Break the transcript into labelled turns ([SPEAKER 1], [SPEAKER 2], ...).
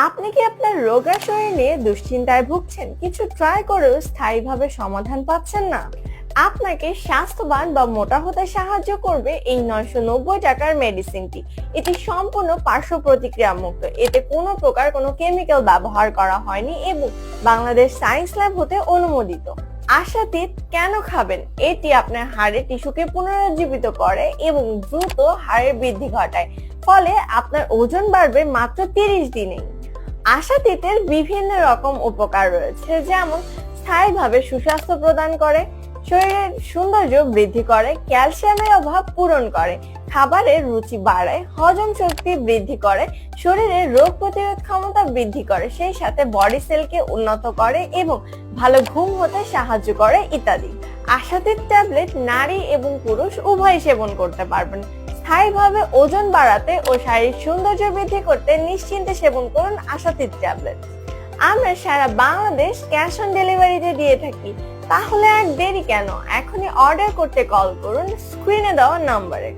[SPEAKER 1] আপনি কি আপনার রোগা শরীর নিয়ে দুশ্চিন্তায় ভুগছেন, কিছু ট্রাই করেও স্থায়ীভাবে সমাধান পাচ্ছেন না? আপনাকে স্বাস্থ্যবান বা মোটা হতে সাহায্য করবে এই 990 টাকার মেডিসিনটি। এটি সম্পূর্ণ পার্শ্ব প্রতিক্রিয়া মুক্ত, এতে কোনো প্রকার কোনো কেমিক্যাল ব্যবহার করা হয়নি এবং বাংলাদেশ সায়েন্স ল্যাব হতে অনুমোদিত। আশাতীত কেন খাবেন? এটি আপনার হাড়ের টিস্যুকে পুনরুজ্জীবিত করে এবং দ্রুত হাড়ের বৃদ্ধি ঘটায়, ফলে আপনার ওজন বাড়বে মাত্র 30 দিনেই। আশাতীতের বিভিন্ন রকম উপকার রয়েছে, যেমন স্থায়ীভাবে সুস্বাস্থ্য প্রদান করে, শরীরের সৌন্দর্য বৃদ্ধি করে, ক্যালসিয়ামের অভাব পূরণ করে, খাবারের রুচি বাড়ায়, হজম শক্তি বৃদ্ধি করে, শরীরের রোগ প্রতিরোধ ক্ষমতা বৃদ্ধি করে, সেই সাথে বডি সেলকে উন্নত করে এবং ভালো ঘুম হতে সাহায্য করে ইত্যাদি। আশাতীত ট্যাবলেট নারী এবং পুরুষ উভয় সেবন করতে পারবেন। স্থায়ীভাবে ওজন বাড়াতে ও শারীরিক সৌন্দর্য বৃদ্ধি করতে নিশ্চিন্তে সেবন করুন আশাতীত ট্যাবলেট। আমরা সারা বাংলাদেশ ক্যাশ অন ডেলিভারিতে দিয়ে থাকি। তাহলে আর দেরি কেন, এখনই অর্ডার করতে কল করুন স্ক্রিনে দেওয়া নম্বরে।